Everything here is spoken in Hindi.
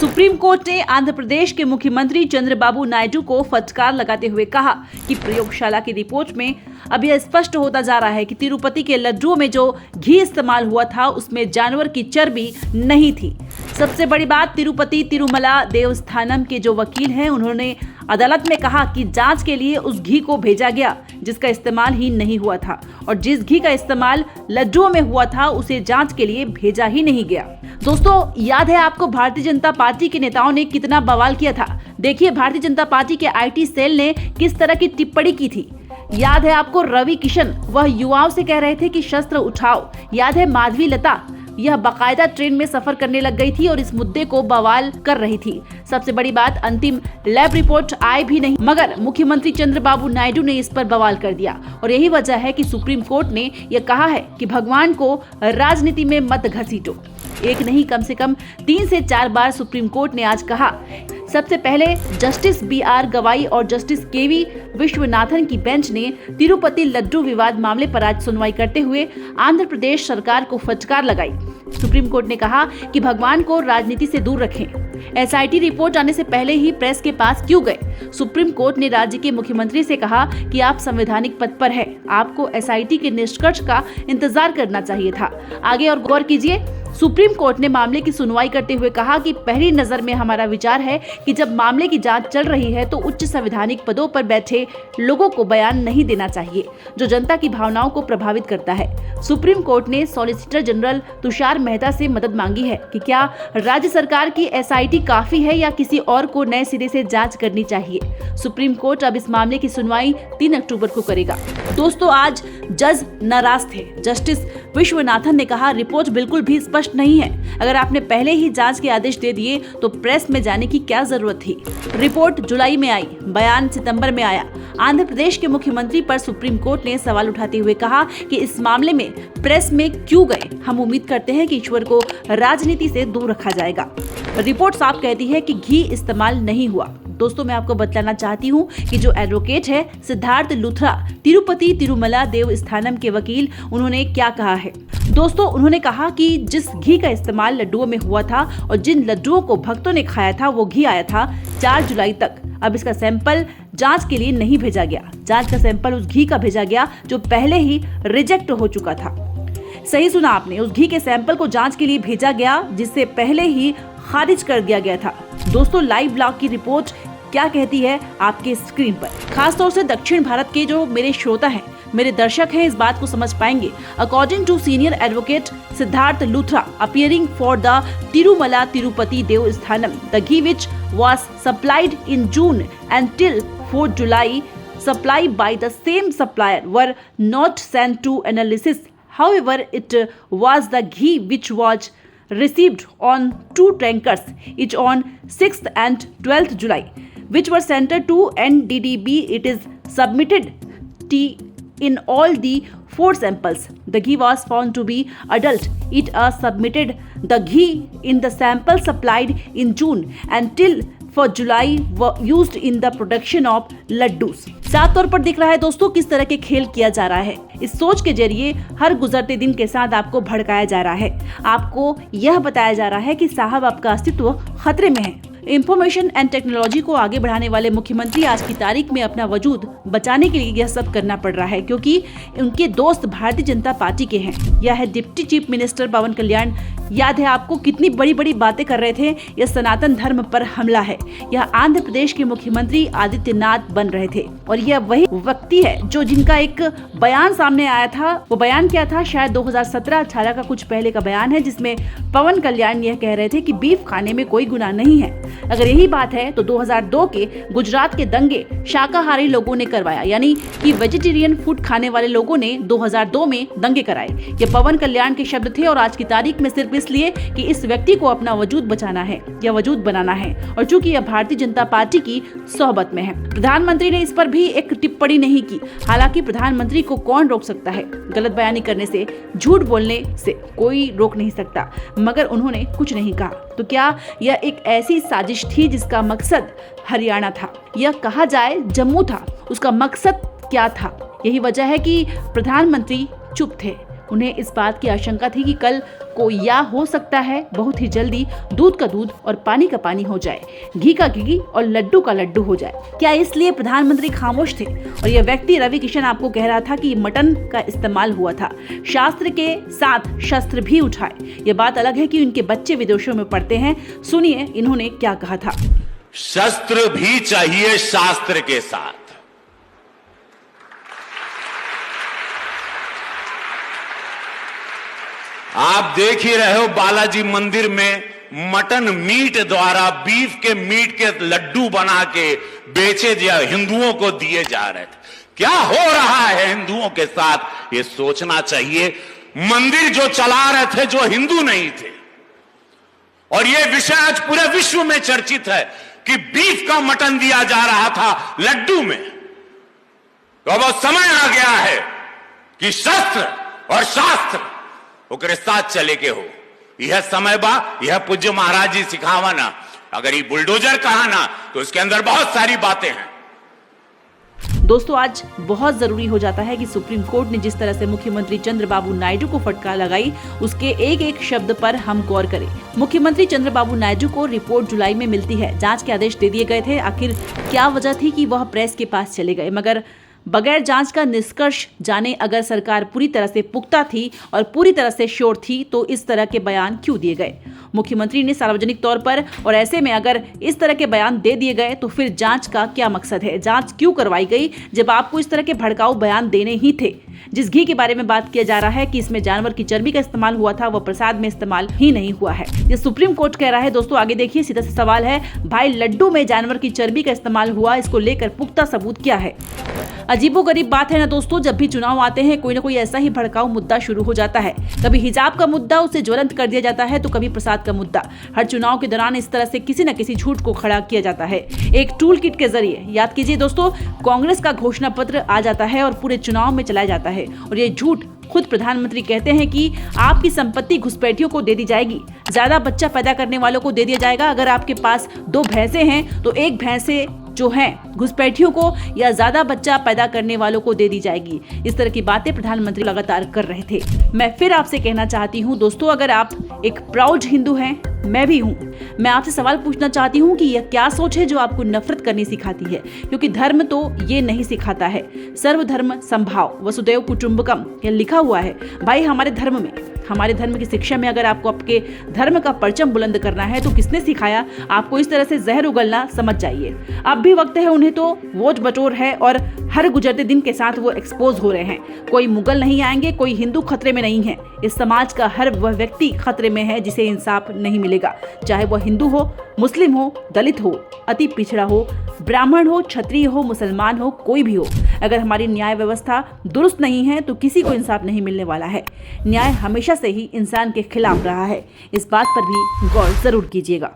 सुप्रीम कोर्ट ने आंध्र प्रदेश के मुख्यमंत्री चंद्रबाबू नायडू को फटकार लगाते हुए कहा कि प्रयोगशाला की रिपोर्ट में अब यह स्पष्ट होता जा रहा है कि तिरुपति के लड्डुओं में जो घी इस्तेमाल हुआ था उसमें जानवर की चर्बी नहीं थी। सबसे बड़ी बात, तिरुपति तिरुमला देवस्थानम के जो वकील हैं उन्होंने अदालत में कहा कि जांच के लिए उस घी को भेजा गया जिसका इस्तेमाल ही नहीं हुआ था और जिस घी का इस्तेमाल लड्डुओं में हुआ था उसे जांच के लिए भेजा ही नहीं गया। दोस्तों, याद है आपको भारतीय जनता पार्टी के नेताओं ने कितना बवाल किया था। देखिए भारतीय जनता पार्टी के आईटी सेल ने किस तरह की टिप्पणी की थी। याद है आपको रवि किशन, वह युवाओं से कह रहे थे कि शस्त्र उठाओ। याद है माधवी लता, यह बाकायदा ट्रेन में सफर करने लग गई थी और इस मुद्दे को बवाल कर रही थी। सबसे बड़ी बात, अंतिम लैब रिपोर्ट आए भी नहीं मगर मुख्यमंत्री चंद्रबाबू नायडू ने इस पर बवाल कर दिया और यही वजह है कि सुप्रीम कोर्ट ने यह कहा है कि भगवान को राजनीति में मत घसीटो। एक नहीं कम से कम 3 से 4 बार सुप्रीम कोर्ट ने आज कहा। सबसे पहले जस्टिस BR गवाई और जस्टिस KV विश्वनाथन की बेंच ने तिरुपति लड्डू विवाद मामले पर आज सुनवाई करते हुए आंध्र प्रदेश सरकार को फटकार लगाई। सुप्रीम कोर्ट ने कहा कि भगवान को राजनीति से दूर रखें। SIT रिपोर्ट आने से पहले ही प्रेस के पास क्यों गए? सुप्रीम कोर्ट ने राज्य के मुख्यमंत्री से कहा कि आप संवैधानिक पद पर हैं, आपको SIT के निष्कर्ष का इंतजार करना चाहिए था। आगे और गौर कीजिए, सुप्रीम कोर्ट ने मामले की सुनवाई करते हुए कहा कि पहली नजर में हमारा विचार है कि जब मामले की जांच चल रही है तो उच्च संवैधानिक पदों पर बैठे लोगों को बयान नहीं देना चाहिए जो जनता की भावनाओं को प्रभावित करता है। सुप्रीम कोर्ट ने सॉलिसिटर जनरल तुषार मेहता से मदद मांगी है कि क्या राज्य सरकार की SIT काफी है या किसी और को नए सिरे से जांच करनी चाहिए। सुप्रीम कोर्ट अब इस मामले की सुनवाई 3 अक्टूबर को करेगा। दोस्तों, आज जज नाराज थे। जस्टिस विश्वनाथन ने कहा रिपोर्ट बिल्कुल भी स्पष्ट नहीं है। अगर आपने पहले ही जांच के आदेश दे दिए तो प्रेस में जाने की क्या जरूरत थी। रिपोर्ट जुलाई में आई, बयान सितंबर में आया। आंध्र प्रदेश के मुख्यमंत्री पर सुप्रीम कोर्ट ने सवाल उठाते हुए कहा कि इस मामले में प्रेस में क्यों गए। हम उम्मीद करते हैं कि ईश्वर को राजनीति से दूर रखा जाएगा। रिपोर्ट साफ कहती है कि घी इस्तेमाल नहीं हुआ। दोस्तों, मैं आपको बतलाना चाहती हूँ कि जो एडवोकेट है सिद्धार्थ लूथरा, तिरुपति तिरुमला देवस्थानम के वकील, उन्होंने क्या कहा है। दोस्तों, उन्होंने कहा कि जिस घी का इस्तेमाल लड्डुओं में हुआ था और जिन लड्डुओं को भक्तों ने खाया था वो घी आया था 4 जुलाई तक। अब इसका सैंपल जांच के लिए नहीं भेजा गया। जांच का सैंपल उस घी का भेजा गया जो पहले ही रिजेक्ट हो चुका था। सही सुना आपने, उस घी के सैंपल को जांच के लिए भेजा गया जिससे पहले ही खारिज कर दिया गया था। दोस्तों, लाइव ब्लॉग की रिपोर्ट क्या कहती है आपके स्क्रीन पर। खासतौर से दक्षिण भारत के जो मेरे श्रोता हैं, मेरे दर्शक हैं, इस बात को समझ पाएंगे। According to senior advocate Siddharth Luthra appearing for the Tirumala Tirupati Devasthanam, the ghee which was supplied in June until 4 July supplied by the same supplier were not sent to analysis. However, it was the ghee which was received on 2 tankers each on 6th and 12th July, which were sent to NDDB. It is submitted in all the 4 samples. The ghee was found to be adult. It submitted the ghee in the sample supplied in June until for July were used in the production of laddus. साफ तौर पर दिख रहा है दोस्तों किस तरह के खेल किया जा रहा है। इस सोच के जरिए हर गुजरते दिन के साथ आपको भड़काया जा रहा है। आपको यह बताया जा रहा है कि साहब आपका अस्तित्व खतरे में है। इंफॉर्मेशन एंड टेक्नोलॉजी को आगे बढ़ाने वाले मुख्यमंत्री आज की तारीख में अपना वजूद बचाने के लिए यह सब करना पड़ रहा है क्योंकि उनके दोस्त भारतीय जनता पार्टी के हैं। यह है डिप्टी चीफ मिनिस्टर पवन कल्याण। याद है आपको कितनी बड़ी बड़ी बातें कर रहे थे। यह सनातन धर्म पर हमला है। यह आंध्र प्रदेश के मुख्यमंत्री आदित्यनाथ बन रहे थे और यह वही व्यक्ति है जो जिनका एक बयान सामने आया था। वो बयान क्या था? शायद 2017-18 का कुछ पहले का बयान है जिसमें पवन कल्याण यह कह रहे थे कि बीफ खाने में कोई गुनाह नहीं है। अगर यही बात है तो 2002 के गुजरात के दंगे शाकाहारी लोगों ने करवाया, यानी कि वेजिटेरियन फूड खाने वाले लोगों ने 2002 में दंगे कराए। ये पवन कल्याण के शब्द थे और आज की तारीख में सिर्फ इसलिए कि इस व्यक्ति को अपना वजूद बचाना है या वजूद बनाना है और चूंकि यह भारतीय जनता पार्टी की सोहबत में है। प्रधानमंत्री ने इस पर भी एक टिप्पणी नहीं की। हालांकि प्रधानमंत्री को कौन रोक सकता है? गलत बयानी करने से, झूठ बोलने से कोई रोक नहीं सकता, मगर उन्होंने कुछ नहीं कहा। तो क्या यह एक ऐसी साजिश थी जिसका मकसद हरियाणा था, यह कहा जाए जम्मू था? उसका मकसद क्या था? यही वजह है कि प्रधानमंत्री चुप थे। उन्हें इस बात की आशंका थी कि कल को या हो सकता है बहुत ही जल्दी दूध का दूध और पानी का पानी हो जाए, घी का घी और लड्डू का लड्डू हो जाए। क्या इसलिए प्रधानमंत्री खामोश थे और यह व्यक्ति रवि किशन आपको कह रहा था कि मटन का इस्तेमाल हुआ था, शास्त्र के साथ शस्त्र भी उठाए। ये बात अलग है कि उनके बच्चे विदेशों में पढ़ते हैं। सुनिए इन्होंने क्या कहा था। शस्त्र भी चाहिए शास्त्र के साथ। आप देख ही रहे हो बालाजी मंदिर में मटन मीट द्वारा बीफ के मीट के लड्डू बना के बेचे हिंदुओं को दिए जा रहे थे। क्या हो रहा है हिंदुओं के साथ, ये सोचना चाहिए। मंदिर जो चला रहे थे जो हिंदू नहीं थे, और ये विषय आज पूरे विश्व में चर्चित है कि बीफ का मटन दिया जा रहा था लड्डू में। तो अब समय आ गया है कि शस्त्र और शास्त्र ओकरे साथ चले के हो। यह समय बा, यह पूज्य महाराज जी सिखावा ना। अगर ये बुलडोजर कहा ना तो इसके अंदर बहुत सारी बातें हैं। दोस्तों, आज बहुत जरूरी हो जाता है कि सुप्रीम कोर्ट ने जिस तरह से मुख्यमंत्री चंद्रबाबू नायडू को फटकार लगाई, उसके एक एक शब्द पर हम गौर करें। मुख्यमंत्री चंद्रबाबू नायडू को रिपोर्ट जुलाई में मिलती है। जांच के आदेश दे दिए गए थे। आखिर क्या वजह थी कि वह प्रेस के पास चले गए? मगर बगैर जांच का निष्कर्ष जाने अगर सरकार पूरी तरह से पुख्ता थी और पूरी तरह से श्योर थी तो इस तरह के बयान क्यों दिए गए मुख्यमंत्री ने सार्वजनिक तौर पर? और ऐसे में अगर इस तरह के बयान दे दिए गए तो फिर जांच का क्या मकसद है? जांच क्यों करवाई गई जब आपको इस तरह के भड़काऊ बयान देने ही थे? जिस घी के बारे में बात किया जा रहा है कि इसमें जानवर की चर्बी का इस्तेमाल हुआ था, वह प्रसाद में इस्तेमाल ही नहीं हुआ है। ये सुप्रीम कोर्ट कह रहा है। दोस्तों आगे देखिए, सीधा सा सवाल है, भाई लड्डू में जानवर की चर्बी का इस्तेमाल हुआ, इसको लेकर पुख्ता सबूत क्या है? अजीबोगरीब बात है ना दोस्तों, जब भी चुनाव आते हैं कोई ना कोई ऐसा ही भड़काऊ मुद्दा शुरू हो जाता है। कभी हिजाब का मुद्दा, उसे ज्वलंत कर दिया जाता है, तो कभी प्रसाद का मुद्दा। हर चुनाव के दौरान इस तरह से किसी न किसी झूठ को खड़ा किया जाता है एक टूल किट के जरिए। याद कीजिए दोस्तों, कांग्रेस का घोषणा पत्र आ जाता है और पूरे चुनाव में चलाया जाता है, और ये झूठ खुद प्रधानमंत्री कहते हैं कि आपकी संपत्ति घुसपैठियों को दे दी जाएगी, ज्यादा बच्चा पैदा करने वालों को दे दिया जाएगा। अगर आपके पास 2 भैंसे हैं तो एक भैंसे जो हैं घुसपैठियों को या ज्यादा बच्चा पैदा करने वालों को दे दी जाएगी। इस तरह की बातें प्रधानमंत्री लगातार कर रहे थे। मैं फिर आपसे कहना चाहती हूं दोस्तों, अगर आप एक प्राउड हिंदू हैं, मैं भी हूं, मैं आपसे सवाल पूछना चाहती हूं कि यह क्या सोच है जो आपको नफरत करनी सिखाती है? क्योंकि धर्म तो ये नहीं सिखाता है। सर्वधर्म संभाव, वसुदैव कुटुंबकम, यह लिखा हुआ है भाई हमारे धर्म में। हमारे धर्म की शिक्षा में अगर आपको आपके धर्म का परचम बुलंद करना है तो किसने सिखाया आपको इस तरह से जहर उगलना? समझ जाइए, अब भी वक्त है उन्हें तो वोट बटोर है, और हर गुजरते दिन के साथ वो एक्सपोज हो रहे हैं। कोई मुगल नहीं आएंगे, कोई हिंदू खतरे में नहीं है। इस समाज का हर वह व्यक्ति खतरे में है जिसे इंसाफ नहीं मिलेगा, चाहे वह हिंदू हो, मुस्लिम हो, दलित हो, अति पिछड़ा हो, ब्राह्मण हो, क्षत्रिय हो, मुसलमान हो, कोई भी हो। अगर हमारी न्याय व्यवस्था दुरुस्त नहीं है तो किसी को इंसाफ नहीं मिलने वाला है। न्याय हमेशा से ही इंसान के खिलाफ रहा है, इस बात पर भी गौर जरूर कीजिएगा।